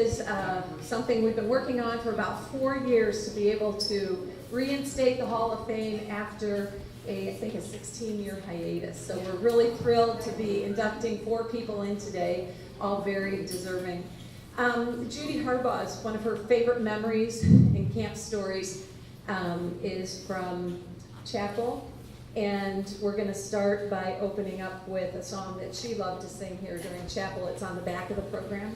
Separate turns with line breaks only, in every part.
is something we've been working on for about 4 years, to be able to reinstate the Hall of Fame after I think a 16-year hiatus. So we're really thrilled to be inducting 4 people in today, all very deserving. Judy Harbaugh's, one of her favorite memories and camp stories is from chapel. And we're going to start by opening up with a song that she loved to sing here during chapel. It's on the back of the program.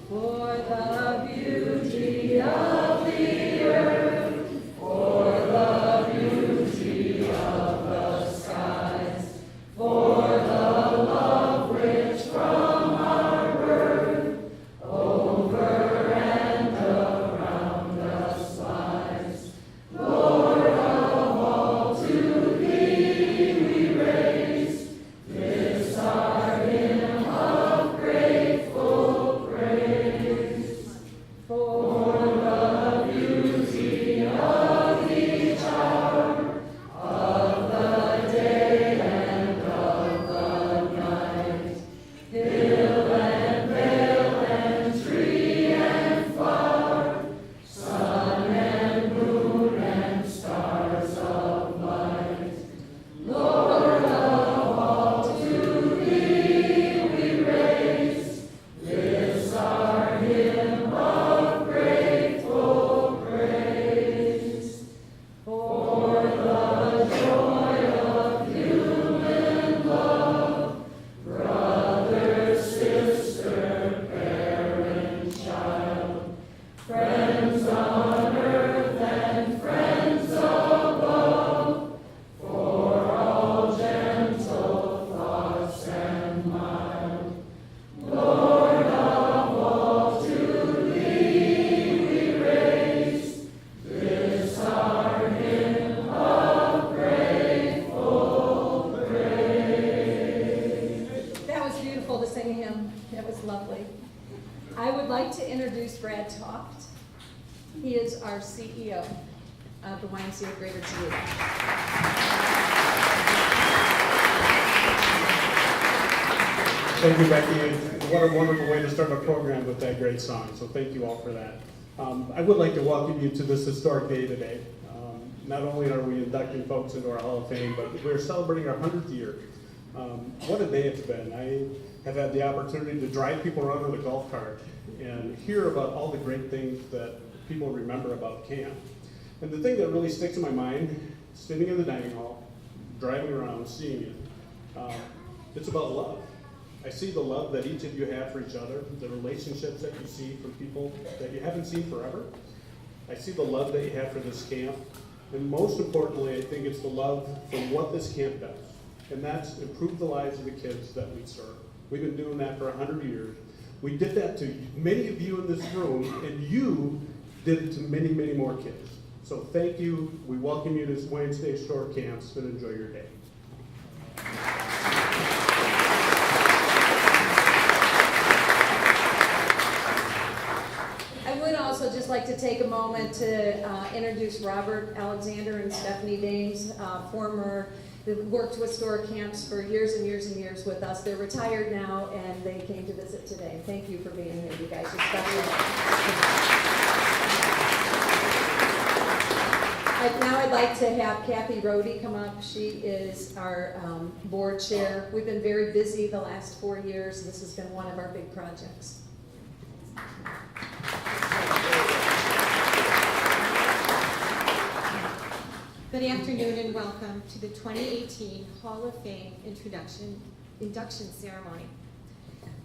For the beauty of the earth, for the beauty of the skies, for the love rich from our birth, over and around us lies. Lord of all, to thee we raise this our hymn of grateful praise. For the beauty of each hour, of the day and of the night, hill and vale and tree and flower, sun and moon and stars of light. Lord of all, to thee we raise this our hymn of grateful praise. For the joy of human love, brother, sister, parent, child, friends on earth and friends above, for all gentle thoughts and mild. Lord of all, to thee we raise this our hymn of grateful praise. That was beautiful to sing him. That was lovely. I would like to introduce Brad Toft. He is our CEO of the YMCA Greater Toledo.
Thank you, Becky. What a wonderful way to start a program with that great song. So thank you all for that. I would like to welcome you to this historic day today. Not only are we inducting folks into our Hall of Fame, but we're celebrating our 100th year. What a day it's been. I have had the opportunity to drive people around with a golf cart and hear about all the great things that people remember about camp. And the thing that really sticks in my mind, sitting in the dining hall, driving around, seeing it, it's about love. I see the love that each of you have for each other, the relationships that you see from people that you haven't seen forever. I see the love that you have for this camp. And most importantly, I think it's the love for what this camp does. And that's improve the lives of the kids that we serve. We've been doing that for 100 years. We did that to many of you in this room, and you did it to many, many more kids. So thank you. We welcome you to YMCA Shore Camps, and enjoy your day.
I would also just like to take a moment to introduce Robert Alexander and Stephanie Dames, who worked with store camps for years and years and years with us. They're retired now, and they came to visit today. Thank you for being here, you guys. Now I'd like to have Kathy Rohde come up. She is our board chair. We've been very busy the last 4 years. This has been one of our big projects.
Good afternoon and welcome to the 2018 Hall of Fame induction ceremony.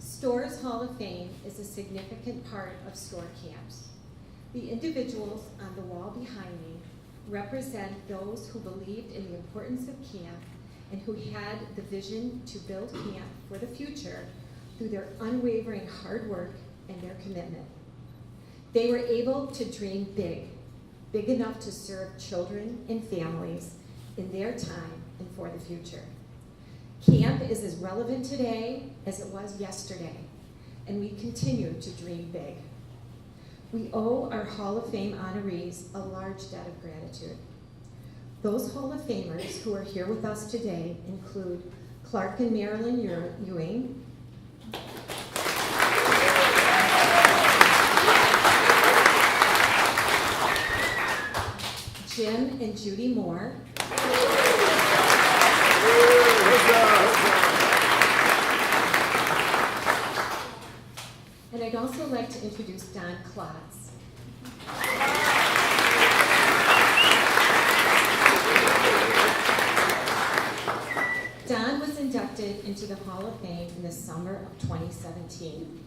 STORE's Hall of Fame is a significant part of STORE camps. The individuals on the wall behind me represent those who believed in the importance of camp and who had the vision to build camp for the future through their unwavering hard work and their commitment. They were able to dream big enough to serve children and families in their time and for the future. Camp is as relevant today as it was yesterday, and we continue to dream big. We owe our Hall of Fame honorees a large debt of gratitude. Those Hall of Famers who are here with us today include Clark and Marilyn Ewing, and Judy Moore. And I'd also like to introduce Don Klotz. Don was inducted into the Hall of Fame in the summer of 2017.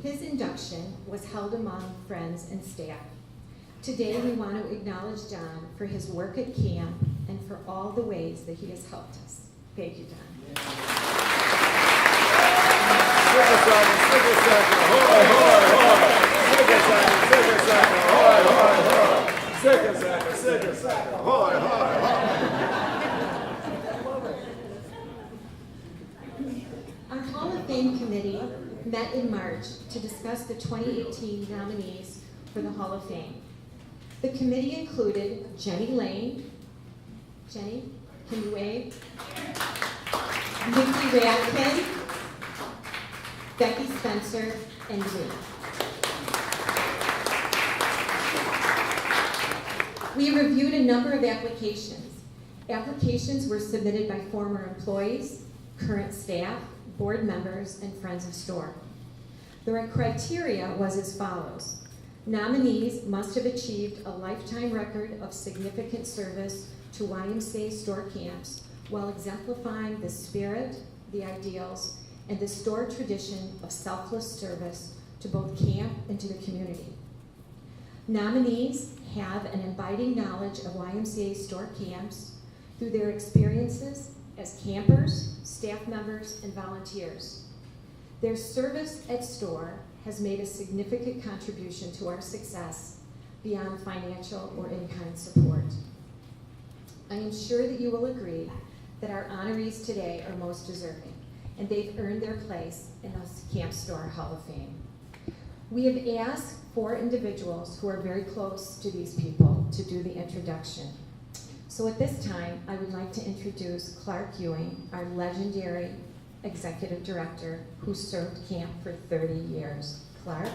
His induction was held among friends and staff. Today we want to acknowledge Don for his work at camp and for all the ways that he has helped us. Thank you, Don. Our Hall of Fame committee met in March to discuss the 2018 nominees for the Hall of Fame. The committee included Jenny Lane. Jenny, can you wave? Nikki Radkin, Becky Spencer, and me. We reviewed a number of applications. Applications were submitted by former employees, current staff, board members, and friends of STORE. The criteria was as follows. Nominees must have achieved a lifetime record of significant service to YMCA STORE camps while exemplifying the spirit, the ideals, and the STORE tradition of selfless service to both camp and to the community. Nominees have an abiding knowledge of YMCA STORE camps through their experiences as campers, staff members, and volunteers. Their service at STORE has made a significant contribution to our success beyond financial or in-kind support. I am sure that you will agree that our honorees today are most deserving, and they've earned their place in the Camp STORE Hall of Fame. We have asked 4 individuals who are very close to these people to do the introduction. So at this time, I would like to introduce Clark Ewing, our legendary executive director who served camp for 30 years. Clark?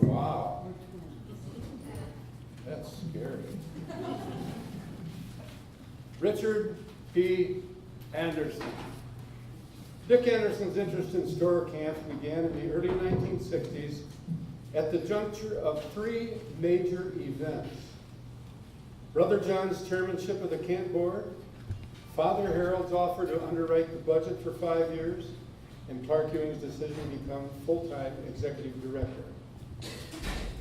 Wow. That's scary. Richard P. Anderson. Dick Anderson's interest in STORE camps began in the early 1960s at the juncture of 3 major events. Brother John's chairmanship of the camp board, Father Harold's offer to underwrite the budget for 5 years, and Clark Ewing's decision to become full-time executive director.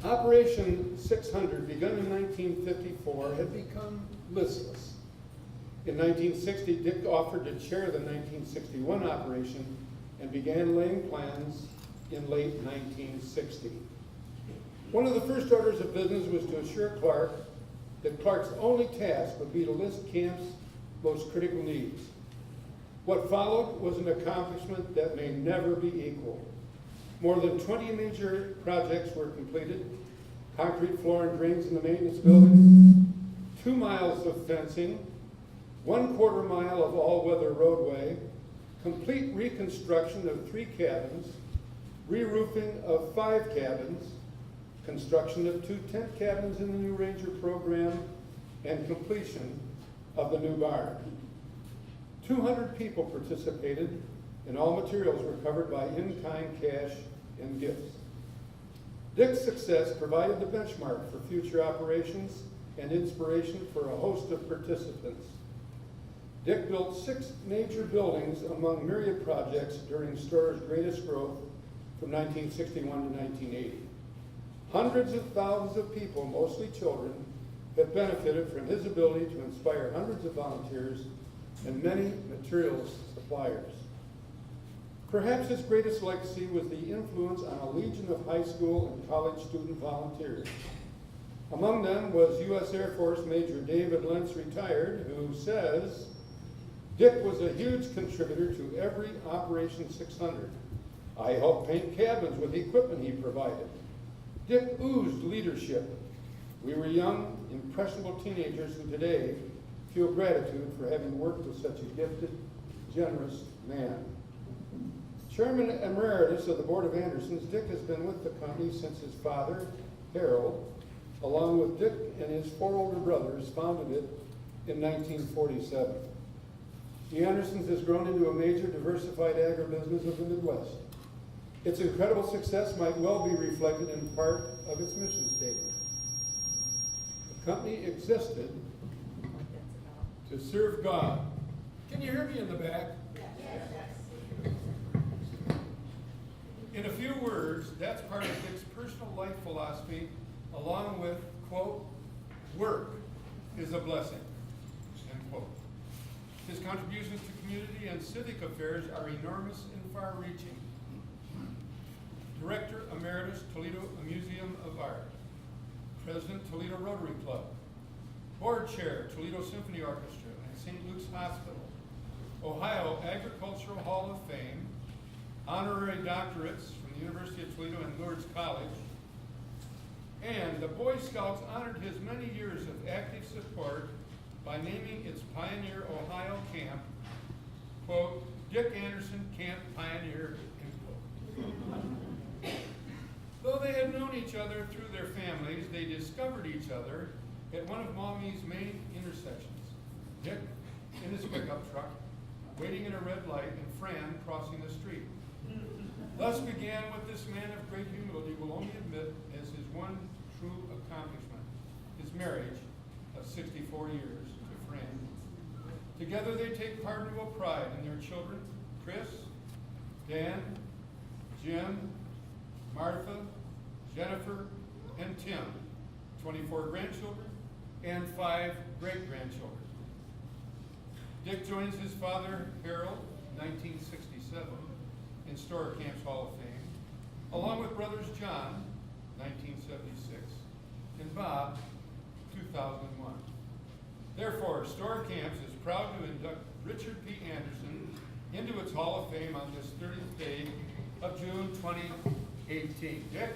Operation 600, begun in 1954, had become listless. In 1960, Dick offered to chair the 1961 operation and began laying plans in late 1960. One of the first orders of business was to assure Clark that Clark's only task would be to list camp's most critical needs. What followed was an accomplishment that may never be equaled. More than 20 major projects were completed: concrete floor and drains in the maintenance building, 2 miles of fencing, 1/4 mile of all-weather roadway, complete reconstruction of 3 cabins, re-roofing of 5 cabins, construction of 2 tent cabins in the new Ranger program, and completion of the new barn. 200 people participated, and all materials were covered by in-kind cash and gifts. Dick's success provided the benchmark for future operations and inspiration for a host of participants. Dick built 6 major buildings among myriad projects during STORE's greatest growth from 1961 to 1980. Hundreds of thousands of people, mostly children, have benefited from his ability to inspire hundreds of volunteers and many materials suppliers. Perhaps his greatest legacy was the influence on a legion of high school and college student volunteers. Among them was U.S. Air Force Major David Lentz, retired, who says, "Dick was a huge contributor to every Operation 600. I helped paint cabins with the equipment he provided. Dick oozed leadership. We were young, impressionable teenagers who today feel gratitude for having worked with such a gifted, generous man. Chairman Emeritus of the Board of Andersons, Dick has been with the company since his father, Harold, along with Dick and his 4 older brothers, founded it in 1947. The Andersons has grown into a major diversified agribusiness of the Midwest. Its incredible success might well be reflected in part of its mission statement. The company existed to serve God. Can you hear me in the back? In a few words, that's part of Dick's personal life philosophy, along with, quote, work is a blessing, end quote. His contributions to community and civic affairs are enormous and far-reaching. Director Emeritus, Toledo Museum of Art. President, Toledo Rotary Club. Board Chair, Toledo Symphony Orchestra and St. Luke's Hospital. Ohio Agricultural Hall of Fame. Honorary doctorates from the University of Toledo and Lourdes College. And the Boy Scouts honored his many years of active support by naming its Pioneer Ohio camp, quote, Dick Anderson Camp Pioneer, end quote. Though they had known each other through their families, they discovered each other at one of Maumee's main intersections. Dick in his pickup truck, waiting in a red light, and Fran crossing the street. Thus began what this man of great humility will only admit as his one true accomplishment, his marriage of 64 years to Fran. Together they take pardonable pride in their children, Chris, Dan, Jim, Martha, Jennifer, and Tim, 24 grandchildren, and 5 great-grandchildren. Dick joins his father, Harold, 1967, in Store Camps Hall of Fame, along with brothers John, 1976, and Bob, 2001. Therefore, Store Camps is proud to induct Richard P. Anderson into its Hall of Fame on this 30th day of June 2018. Dick?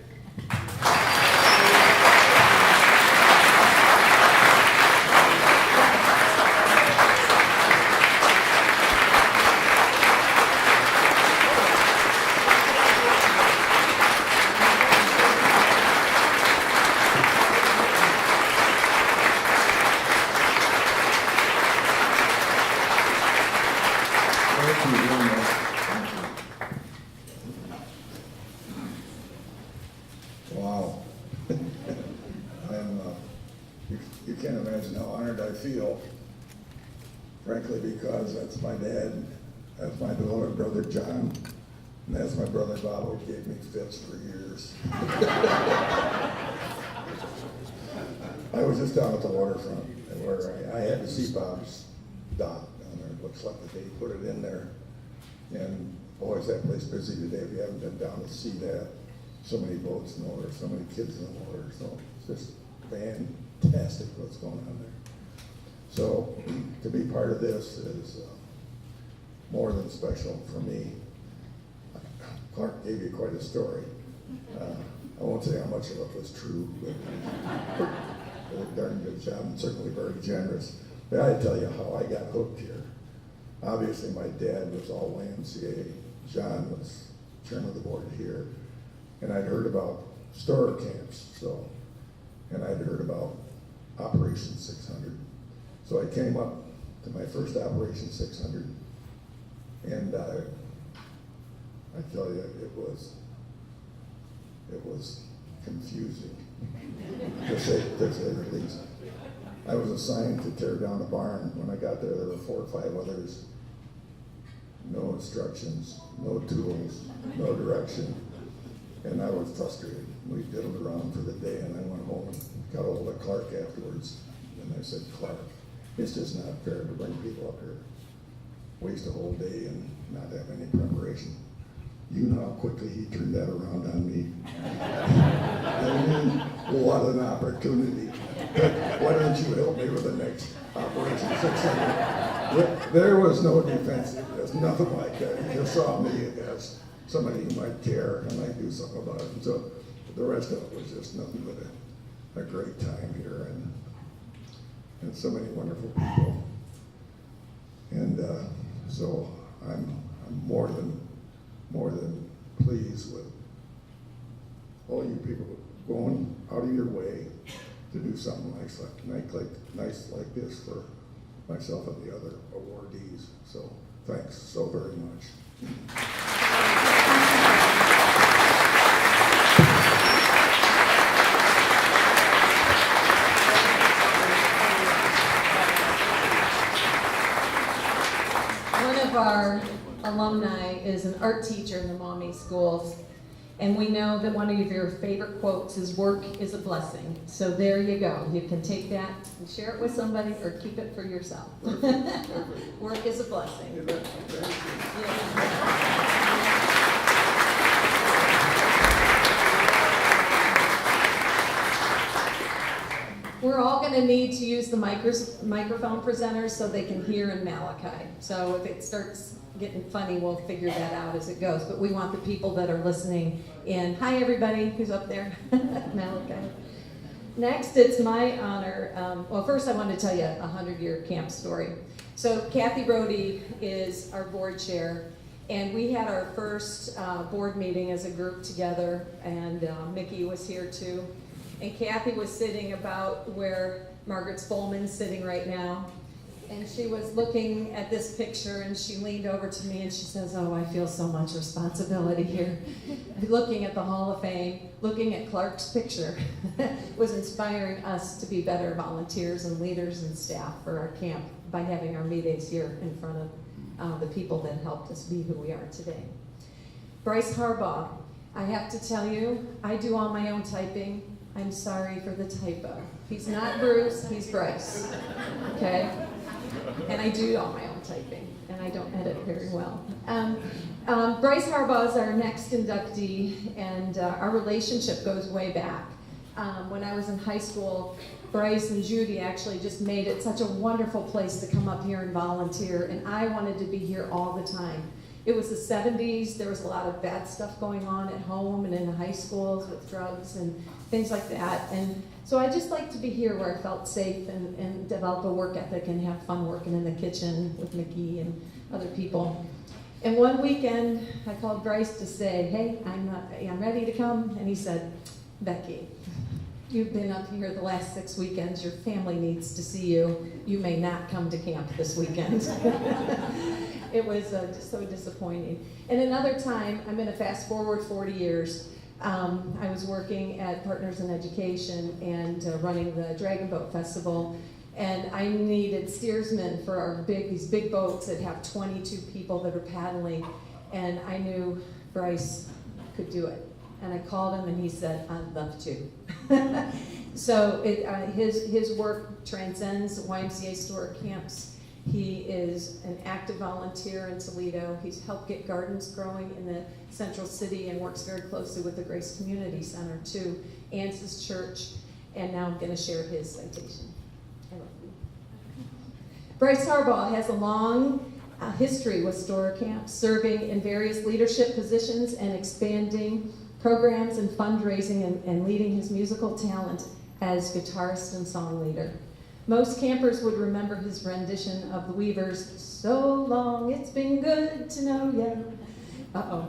Wow. You can't imagine how honored I feel, frankly, because that's my dad, that's my beloved brother John, and that's my brother Bob, who gave me fits for years. I was just down at the waterfront where I had to see Bob's dock down there. It looks like they put it in there. And boy, is that place busy today. If you haven't been down to see that, so many boats in the water, so many kids in the water. So it's just fantastic what's going on there. So to be part of this is more than special for me. Clark gave you quite a story. I won't say how much of it was true, but did a darn good job and certainly very generous. But I tell you how I got hooked here. Obviously, my dad was all YMCA. John was chairman of the board here. And I'd heard about store camps, and I'd heard about Operation 600. So I came up to my first Operation 600, and I tell you, it was confusing, to say the least. I was assigned to tear down a barn. When I got there were 4 or 5 others. No instructions, no tools, no direction. And I was frustrated. We diddled around for the day, and I went home and got hold of Clark afterwards. And I said, Clark, it's just not fair to bring people up here, waste a whole day and not have any preparation. You know how quickly he turned that around on me. I mean, what an opportunity. Why don't you help me with the next Operation 600? There was no defensiveness, nothing like that. He just saw me as somebody who might care and might do something about it. And so the rest of it was just nothing but a great time here, and so many wonderful people. And so I'm more than pleased with all you people going out of your way to do something nice like this for myself and the other awardees. So thanks so very much.
One of our alumni is an art teacher in the Maumee schools, and we know that one of your favorite quotes is "work is a blessing." So there you go. You can take that and share it with somebody or keep it for yourself. Work is a blessing. We're all going to need to use the microphone presenters so they can hear in Malachi. So if it starts getting funny, we'll figure that out as it goes. But we want the people that are listening in. Hi, everybody who's up there, Malachi. Next, it's my honor. Well, first I want to tell you a 100-year camp story. So Kathy Brody is our board chair, and we had our first board meeting as a group together, and Mickey was here too. And Kathy was sitting about where Margaret Spolman's sitting right now. And she was looking at this picture, and she leaned over to me and she says, "Oh, I feel so much responsibility here." Looking at the Hall of Fame, looking at Clark's picture was inspiring us to be better volunteers and leaders and staff for our camp by having our meetings here in front of the people that helped us be who we are today. Bryce Harbaugh, I have to tell you, I do all my own typing. I'm sorry for the typo. He's not Bruce, he's Bryce, okay? And I do all my own typing, and I don't edit very well. Bryce Harbaugh is our next inductee, and our relationship goes way back. When I was in high school, Bryce and Judy actually just made it such a wonderful place to come up here and volunteer, and I wanted to be here all the time. It was the 70s, there was a lot of bad stuff going on at home and in the high schools with drugs and things like that. And so I just liked to be here where I felt safe and develop a work ethic and have fun working in the kitchen with Mickey and other people. And one weekend, I called Bryce to say, "Hey, I'm ready to come." And he said, "Becky, you've been up here the last 6 weekends. Your family needs to see you. You may not come to camp this weekend." It was just so disappointing. And another time, I'm going to fast forward 40 years. I was working at Partners in Education and running the Dragon Boat Festival, and I needed steersmen for these big boats that have 22 people that are paddling, and I knew Bryce could do it. And I called him, and he said, "I'd love to." So his work transcends YMCA store camps. He is an active volunteer in Toledo. He's helped get gardens growing in the central city and works very closely with the Grace Community Center too, and his church. And now I'm going to share his citation. Bryce Harbaugh has a long history with store camps, serving in various leadership positions and expanding programs and fundraising and leading his musical talent as guitarist and song leader. Most campers would remember his rendition of the Weavers' "So Long It's Been Good to Know Ya." Uh-oh.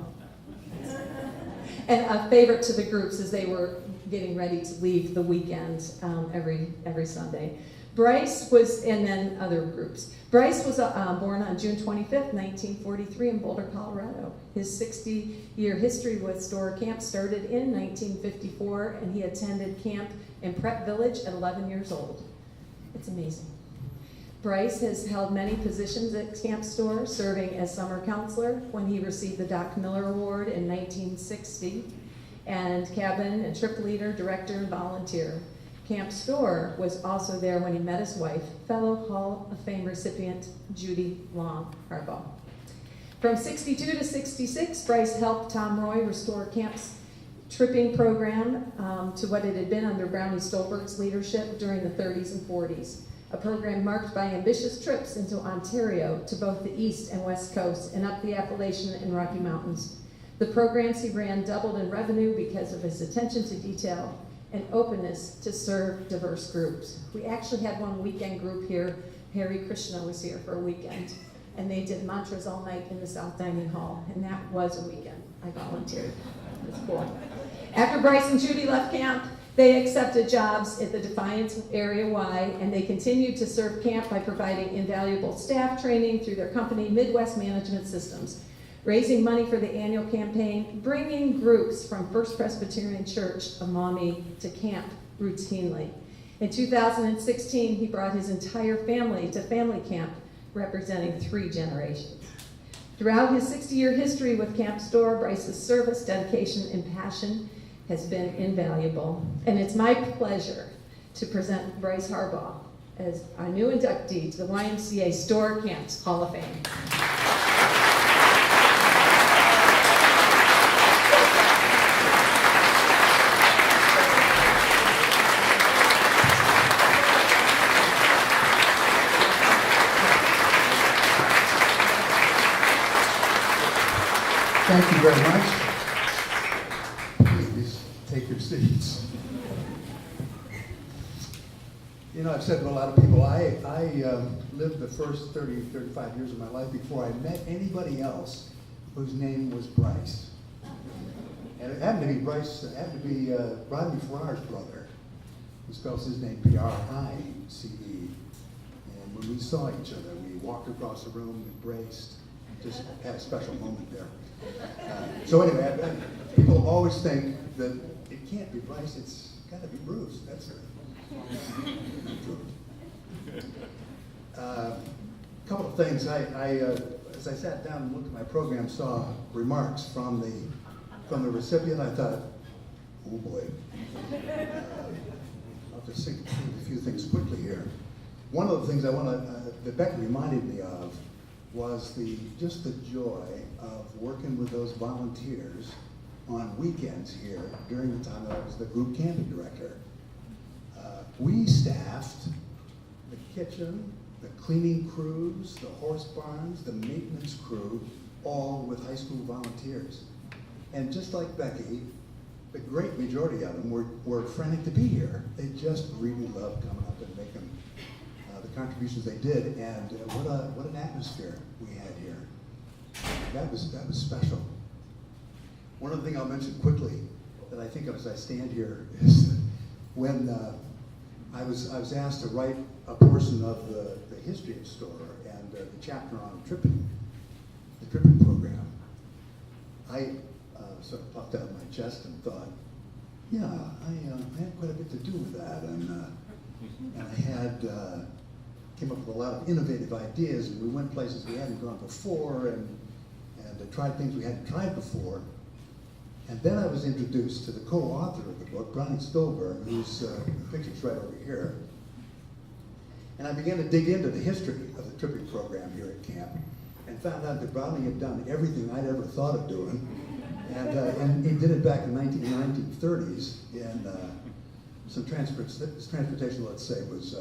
And a favorite to the groups as they were getting ready to leave the weekend every Sunday. Bryce was, and then other groups. Bryce was born on June 25th, 1943 in Boulder, Colorado. His 60-year history with Store Camp started in 1954, and he attended camp in Pratt Village at 11 years old. It's amazing. Bryce has held many positions at Camp Store, serving as summer counselor when he received the Doc Miller Award in 1960, and cabin and trip leader, director, and volunteer. Camp Store was also there when he met his wife, fellow Hall of Fame recipient Judy Long Harbaugh. From 62 to 66, Bryce helped Tom Roy restore Camp's tripping program to what it had been under Brownie Stolberg's leadership during the 30s and 40s, a program marked by ambitious trips into Ontario to both the East and West Coast and up the Appalachian and Rocky Mountains. The programs he ran doubled in revenue because of his attention to detail and openness to serve diverse groups. We actually had one weekend group here. Harry Krishna was here for a weekend, and they did mantras all night in the South Dining Hall, and that was a weekend. I volunteered. It was cool. After Bryce and Judy left camp, they accepted jobs at the Defiance Area Y, and they continued to serve camp by providing invaluable staff training through their company, Midwest Management Systems, raising money for the annual campaign, bringing groups from First Presbyterian Church of Maumee to camp routinely. In 2016, he brought his entire family to family camp, representing 3 generations. Throughout his 60-year history with Camp Store, Bryce's service, dedication, and passion has been invaluable. And it's my pleasure to present Bryce Harbaugh as our new inductee to the YMCA Store Camps Hall of Fame.
Thank you very much. Please take your seats. You know, I've said to a lot of people, I lived the first 30, 35 years of my life before I met anybody else whose name was Bryce. And it happened to be Bryce, it happened to be Rodney Farrar's brother, who spells his name Price. And when we saw each other, we walked across the room, embraced, just had a special moment there. So anyway, people always think that it can't be Bryce, it's got to be Bruce. That's it. A couple of things. As I sat down and looked at my program, saw remarks from the recipient. I thought, oh boy. I'll just think through a few things quickly here. One of the things that Becky reminded me of was just the joy of working with those volunteers on weekends here during the time that I was the group camping director. We staffed the kitchen, the cleaning crews, the horse barns, the maintenance crew, all with high school volunteers. And just like Becky, the great majority of them were frantic to be here. They just really loved coming up and making the contributions they did, and what an atmosphere we had here. That was special. One other thing I'll mention quickly that I think of as I stand here is that when I was asked to write a portion of the history of STORE and the chapter on the tripping program, I sort of puffed out my chest and thought, yeah, I had quite a bit to do with that, and I had came up with a lot of innovative ideas, and we went places we hadn't gone before, and tried things we hadn't tried before. And then I was introduced to the co-author of the book, Brownie Stolberg, whose picture's right over here. And I began to dig into the history of the tripping program here at camp, and found out that Brownie had done everything I'd ever thought of doing. And he did it back in the 1930s, and some transportation, let's say, was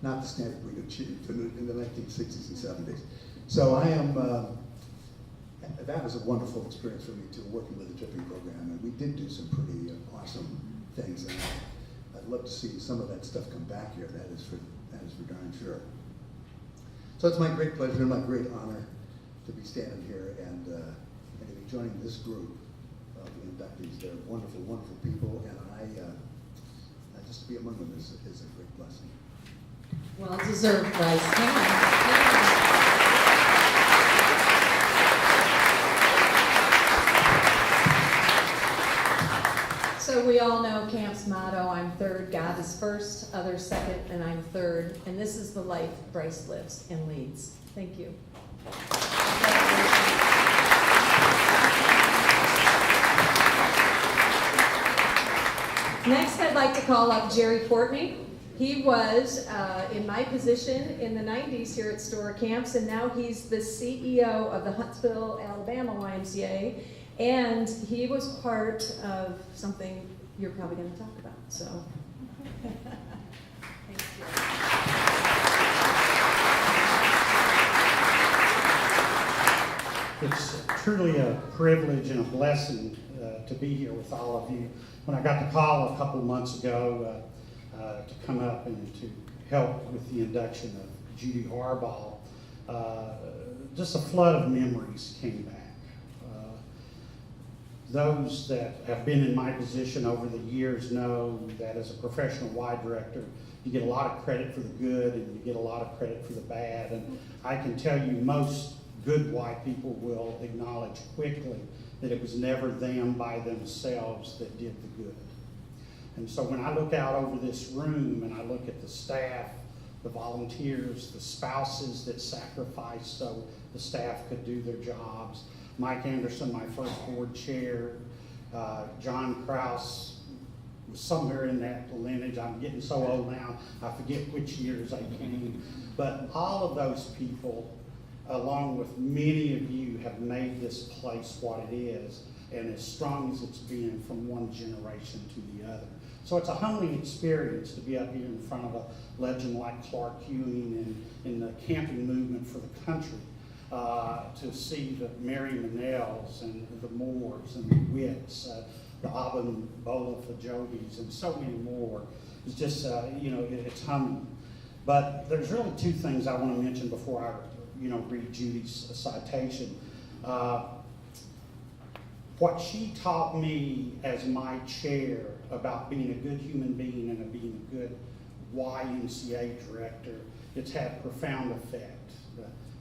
not the standard we'd achieved in the 1960s and 70s. So I am, that was a wonderful experience for me too, working with the tripping program, and we did do some pretty awesome things, and I'd love to see some of that stuff come back here, that is for darn sure. So it's my great pleasure and my great honor to be standing here and to be joining this group of inductees. They're wonderful, wonderful people, and just to be among them is a great blessing.
Well deserved, Bryce. So we all know camp's motto, I'm third, God is first, others second, and I'm third. And this is the life Bryce lives and leads. Thank you. Next, I'd like to call up Jerry Courtney. He was in my position in the 90s here at Store Camps, and now he's the CEO of the Huntsville, Alabama YMCA, and he was part of something you're probably going to talk about. So, thanks, Jerry.
It's truly a privilege and a blessing to be here with all of you. When I got the call a couple of months ago to come up and to help with the induction of Judy Harbaugh, just a flood of memories came back. Those that have been in my position over the years know that as a professional Y director, you get a lot of credit for the good and you get a lot of credit for the bad. And I can tell you most good Y people will acknowledge quickly that it was never them by themselves that did the good. And so when I look out over this room and I look at the staff, the volunteers, the spouses that sacrificed so the staff could do their jobs, Mike Anderson, my first board chair, John Krause was somewhere in that lineage. I'm getting so old now, I forget which years I came. But all of those people, along with many of you, have made this place what it is and as strong as it's been from one generation to the other. So it's a humbling experience to be up here in front of a legend like Clark Ewing and in the camping movement for the country. To see the Mary Manels and the Moores and the Witts, the Aben Bola Fajobis, and so many more. It's just, it's humbling. But there's really two things I want to mention before I, read Judy's citation. What she taught me as my chair about being a good human being and being a good YMCA director, it's had profound effect.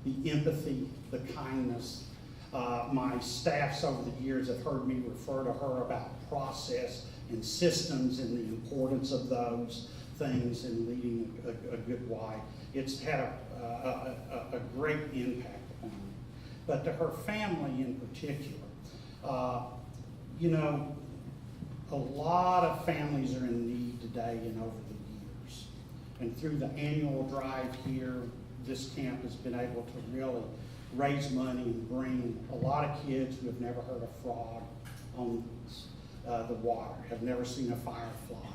The empathy, the kindness. My staffs over the years have heard me refer to her about process and systems and the importance of those things in leading a good Y. It's had a great impact upon me. But to her family in particular, a lot of families are in need today and over the years. And through the annual drive here, this camp has been able to really raise money and bring a lot of kids who have never heard a frog on the water, have never seen a firefly,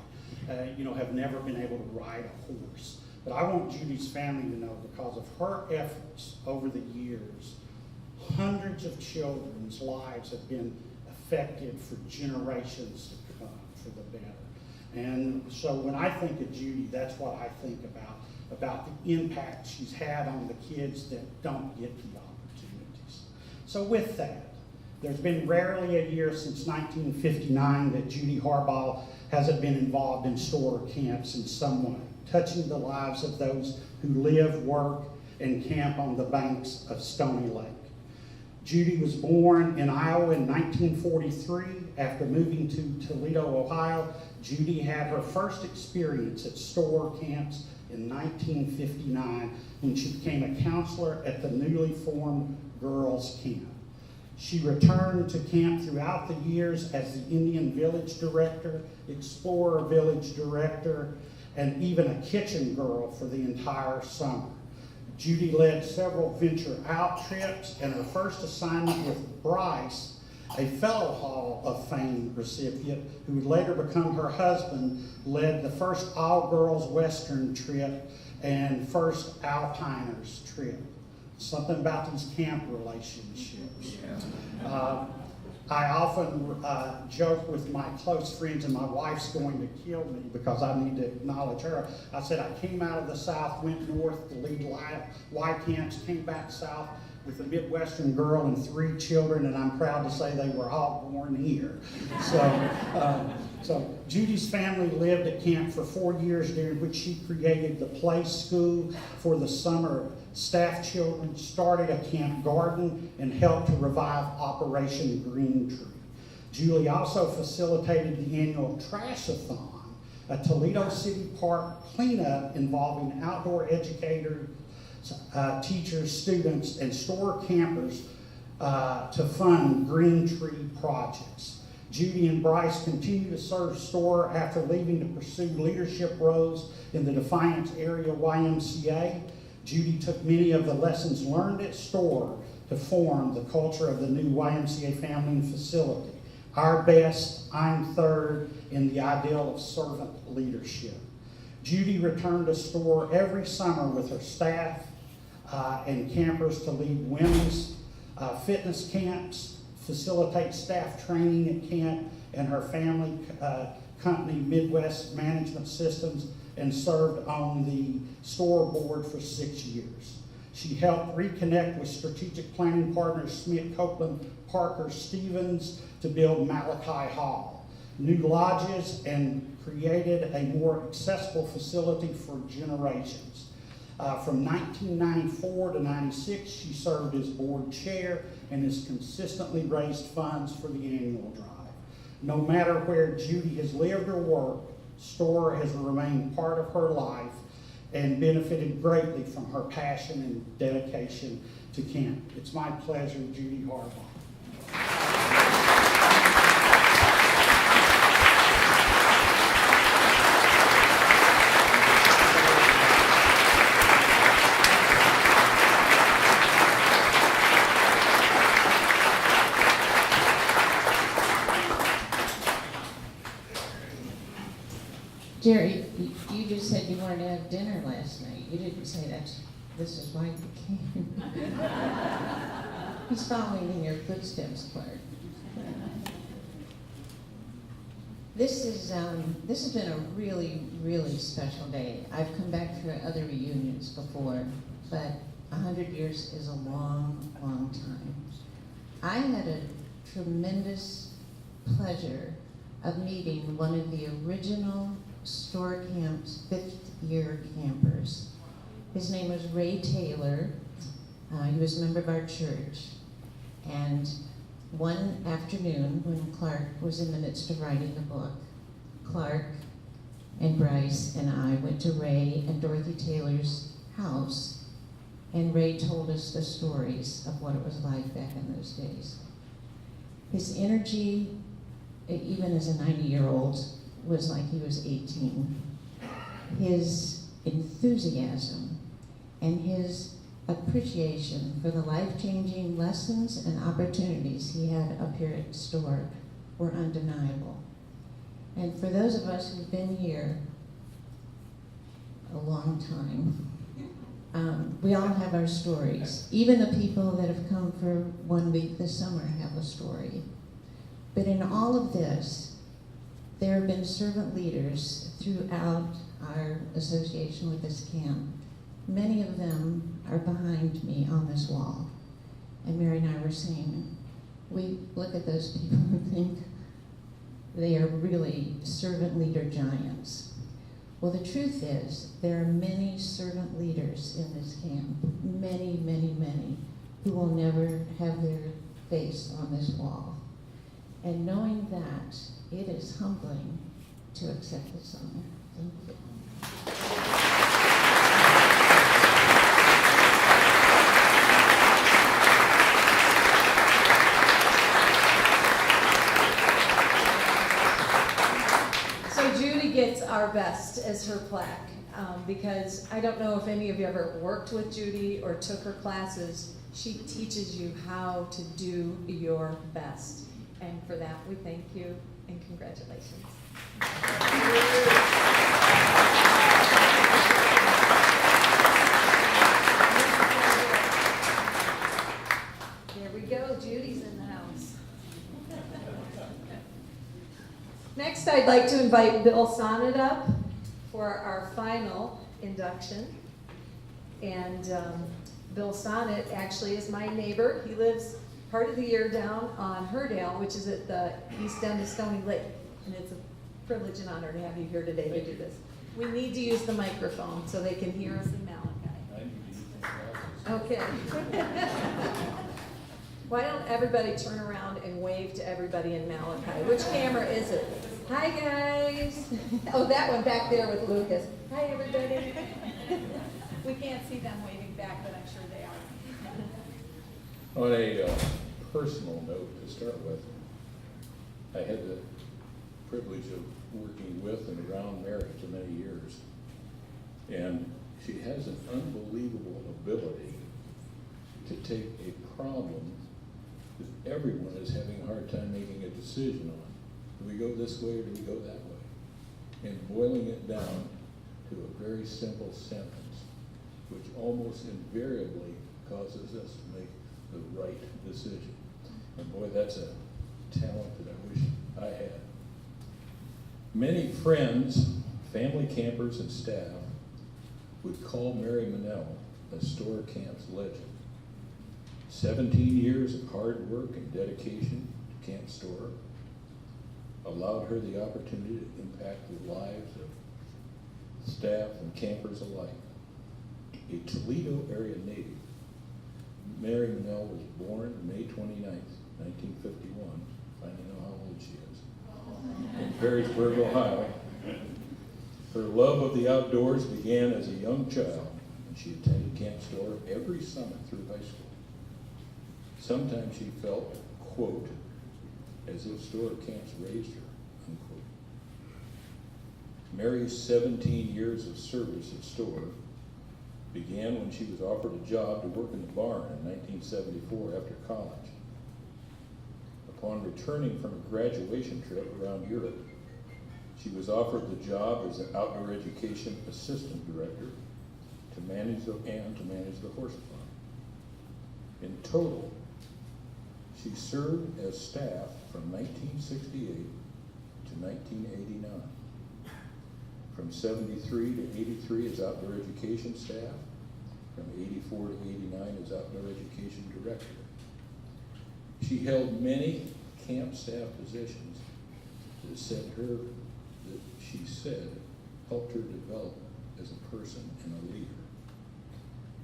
have never been able to ride a horse. But I want Judy's family to know, because of her efforts over the years, hundreds of children's lives have been affected for generations to come for the better. And so when I think of Judy, that's what I think about the impact she's had on the kids that don't get the opportunities. So with that, there's been rarely a year since 1959 that Judy Harbaugh hasn't been involved in store camps in some way, touching the lives of those who live, work, and camp on the banks of Stony Lake. Judy was born in Iowa in 1943. After moving to Toledo, Ohio, Judy had her first experience at store camps in 1959 when she became a counselor at the newly formed girls' camp. She returned to camp throughout the years as the Indian Village Director, Explorer Village Director, and even a kitchen girl for the entire summer. Judy led several venture out trips, and her first assignment with Bryce, a fellow Hall of Fame recipient who would later become her husband, led the first all-girls Western trip and first Alpiners trip. Something about these camp relationships. I often joke with my close friends, and my wife's going to kill me because I need to acknowledge her. I said I came out of the South, went north to lead Y camps, came back south with a Midwestern girl and 3 children, and I'm proud to say they were all born here. So Judy's family lived at camp for 4 years, during which she created the play school for the summer staff children, started a camp garden, and helped to revive Operation Green Tree. Julie also facilitated the annual Trash-a-thon, a Toledo City Park cleanup involving outdoor educators, teachers, students, and store campers to fund Green Tree projects. Judy and Bryce continue to serve store after leaving to pursue leadership roles in the Defiance area YMCA. Judy took many of the lessons learned at store to form the culture of the new YMCA family and facility. Our best, I'm third, in the ideal of servant leadership. Judy returned to store every summer with her staff and campers to lead women's fitness camps, facilitates staff training at camp, and her family company, Midwest Management Systems, and served on the store board for 6 years. She helped reconnect with strategic planning partners Smith, Copeland, Parker, Stevens to build Malachi Hall, new lodges, and created a more accessible facility for generations. From 1994 to 96, she served as board chair and has consistently raised funds for the annual drive. No matter where Judy has lived or worked, STORE has remained part of her life and benefited greatly from her passion and dedication to camp. It's my pleasure, Judy Harbaugh.
Jerry, you just said you wanted to have dinner last night. You didn't say this is why you came. He's following in your footsteps, Clark. This has been a really, really special day. I've come back for other reunions before, but 100 years is a long, long time. I had a tremendous pleasure of meeting one of the original STORE Camp's 5th year campers. His name was Ray Taylor. He was a member of our church. And one afternoon, when Clark was in the midst of writing the book, Clark and Bryce and I went to Ray and Dorothy Taylor's house, and Ray told us the stories of what it was like back in those days. His energy, even as a 90-year-old, was like he was 18. His enthusiasm and his appreciation for the life-changing lessons and opportunities he had up here at STORE were undeniable. And for those of us who've been here a long time, we all have our stories. Even the people that have come for 1 week this summer have a story. But in all of this, there have been servant leaders throughout our association with this camp. Many of them are behind me on this wall. And Mary and I were saying, we look at those people and think they are really servant leader giants. Well, the truth is, there are many servant leaders in this camp, many, many, many, who will never have their face on this wall. And knowing that, it is humbling to accept this honor. Thank you.
So Judy gets our best as her plaque, because I don't know if any of you ever worked with Judy or took her classes. She teaches you how to do your best. And for that, we thank you and congratulations. There we go, Judy's in the house. Next, I'd like to invite Bill Sonnet up for our final induction. And Bill Sonnet actually is my neighbor. He lives part of the year down on Herdale, which is at the east end of Stony Lake. And it's a privilege and honor to have you here today to do this. We need to use the microphone so they can hear us in Malachi. Okay. Why don't everybody turn around and wave to everybody in Malachi? Which camera is it? Hi, guys. Oh, that one back there with Lucas. Hi, everybody. We can't see them waving back, but I'm sure they are.
On a personal note to start with, I had the privilege of working with and around Mary for many years. And she has an unbelievable ability to take a problem that everyone is having a hard time making a decision on. Do we go this way or do we go that way? And boiling it down to a very simple sentence, which almost invariably causes us to make the right decision. And boy, that's a talent that I wish I had. Many friends, family campers, and staff would call Mary Manell a Store Camp's legend. 17 years of hard work and dedication to Camp Store allowed her the opportunity to impact the lives of staff and campers alike. A Toledo area native, Mary Manell was born May 29th, 1951. I don't know how old she is. In Perrysburg, Ohio. Her love of the outdoors began as a young child, and she attended Camp Store every summer through high school. Sometimes she felt, quote, as if Store Camps raised her, unquote. Mary's 17 years of service at Store began when she was offered a job to work in the barn in 1974 after college. Upon returning from a graduation trip around Europe, she was offered the job as an outdoor education assistant director to manage the horse farm. In total, she served as staff from 1968 to 1989. From 73 to 83 as outdoor education staff, from 84 to 89 as outdoor education director. She held many camp staff positions that she said helped her develop as a person and a leader,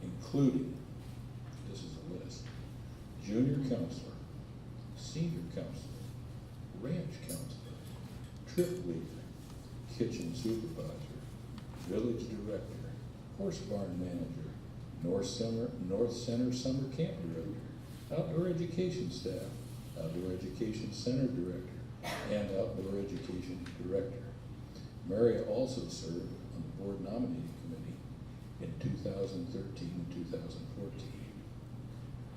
including, this is a list, junior counselor, senior counselor, ranch counselor, trip leader, kitchen supervisor, village director, horse barn manager, North Center summer camp director, outdoor education staff, outdoor education center director, and outdoor education director. Mary also served on the board nominating committee in 2013 and 2014.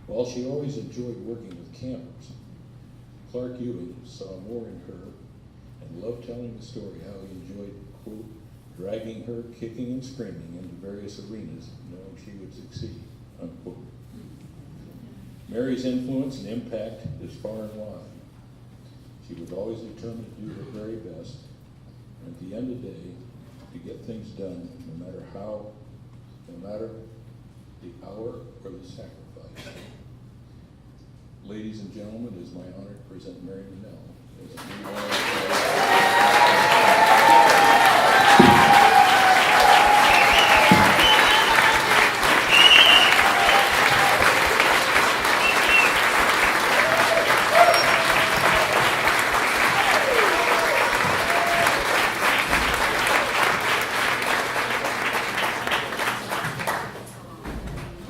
While she always enjoyed working with campers, Clark Ewing saw more in her and loved telling the story how he enjoyed, quote, dragging her kicking and screaming into various arenas, knowing she would succeed, unquote. Mary's influence and impact is far and wide. She was always determined to do her very best, and at the end of the day, to get things done, no matter the hour or the sacrifice. Ladies and gentlemen, it is my honor to present Mary Manell as a new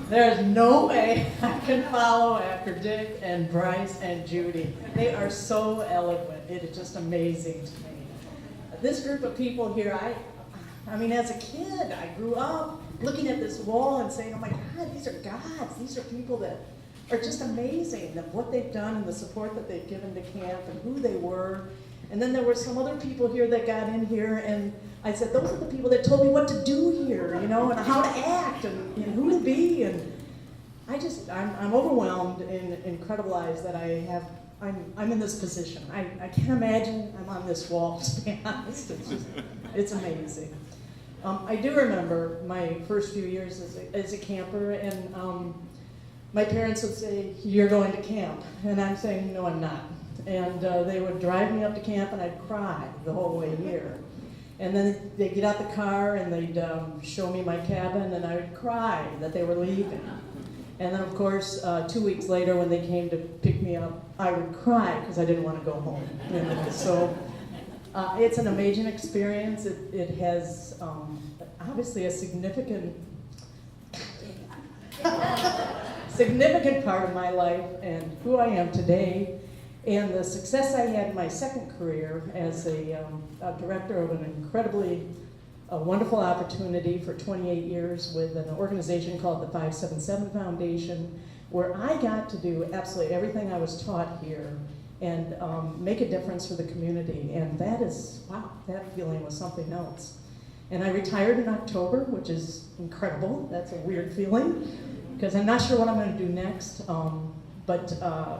There's no way I can follow after Dick and Bryce and Judy. They are so eloquent. It is just amazing to me. This group of people here, I mean, as a kid, I grew up looking at this wall and saying, oh my God, these are gods. These are people that are just amazing of what they've done and the support that they've given to camp and who they were. And then there were some other people here that got in here, and I said, those are the people that told me what to do here, you know, and how to act and who to be. And I'm overwhelmed and incredibleized that I'm in this position. I can't imagine I'm on this wall, to be honest. It's amazing. I do remember my first few years as a camper, and my parents would say, you're going to camp. And I'm saying, no, I'm not. And they would drive me up to camp, and I'd cry the whole way here. And then they'd get out the car, and they'd show me my cabin, and I would cry that they were leaving. And then, of course, 2 weeks later, when they came to pick me up, I would cry because I didn't want to go home. You know? So it's an amazing experience. It has obviously a significant part of my life and who I am today, and the success I had in my second career as a director of an incredibly wonderful opportunity for 28 years with an organization called the 577 Foundation, where I got to do absolutely everything I was taught here and make a difference for the community. And that is, wow, that feeling was something else. And I retired in October, which is incredible. That's a weird feeling. because I'm not sure what I'm going to do next, but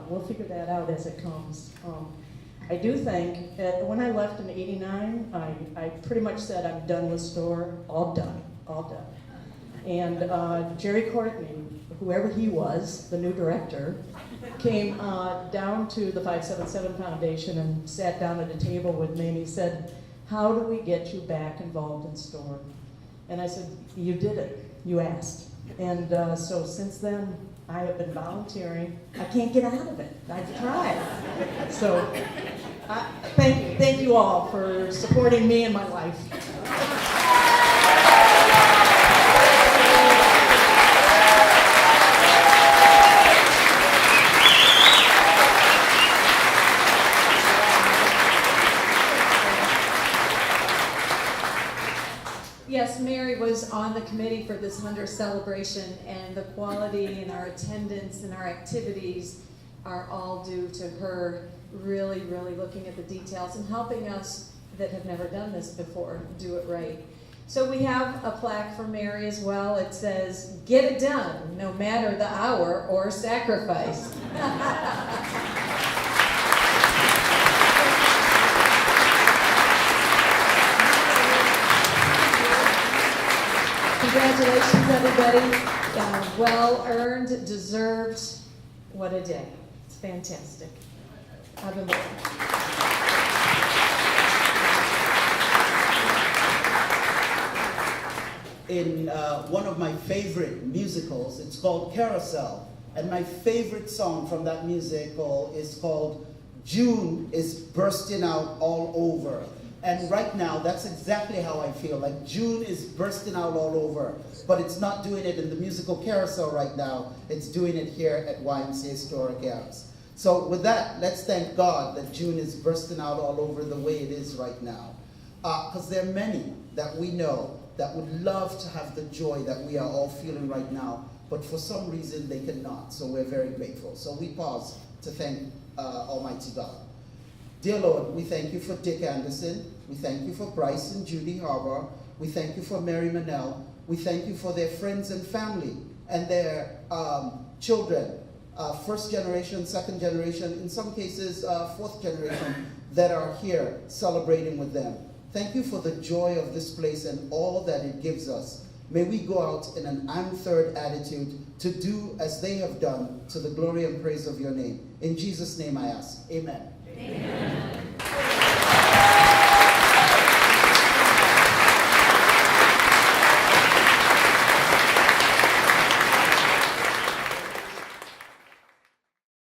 we'll figure that out as it comes. I do think, when I left in '89, I pretty much said I'm done with STORE, all done. And Jerry COURTNEY, whoever he was, the new director, came down to the 577 Foundation and sat down at a table with me, and he said, how do we get you back involved in STORE? And I said, you did it, you asked. And so since then, I have been volunteering. I can't get out of it. I've tried. So thank you all for supporting me in my life.
Yes, Mary was on the committee for this 100th celebration, and the quality in our attendance and our activities are all due to her really, really looking at the details and helping us that have never done this before do it right. So we have a plaque for Mary as well. It says, "Get it done, no matter the hour or sacrifice." Congratulations, everybody. Well earned, deserved. What a day. It's fantastic. I've been waiting.
In one of my favorite musicals, it's called Carousel. And my favorite song from that musical is called June is Bursting Out All Over. And right now, that's exactly how I feel. Like June is bursting out all over, but it's not doing it in the musical Carousel right now. It's doing it here at YMCA Store Camps. So with that, let's thank God that June is bursting out all over the way it is right now. Because there are many that we know that would love to have the joy that we are all feeling right now, but for some reason they cannot. So we're very grateful. So we pause to thank Almighty God. Dear Lord, we thank you for Dick Anderson. We thank you for Bryce and Judy Harbour. We thank you for Mary Manel. We thank you for their friends and family and their children, first generation, second generation, in some cases, fourth generation, that are here celebrating with them. Thank you for the joy of this place and all that it gives us. May we go out in an I'm third attitude to do as they have done to the glory and praise of your name. In Jesus' name I ask, amen.
Amen.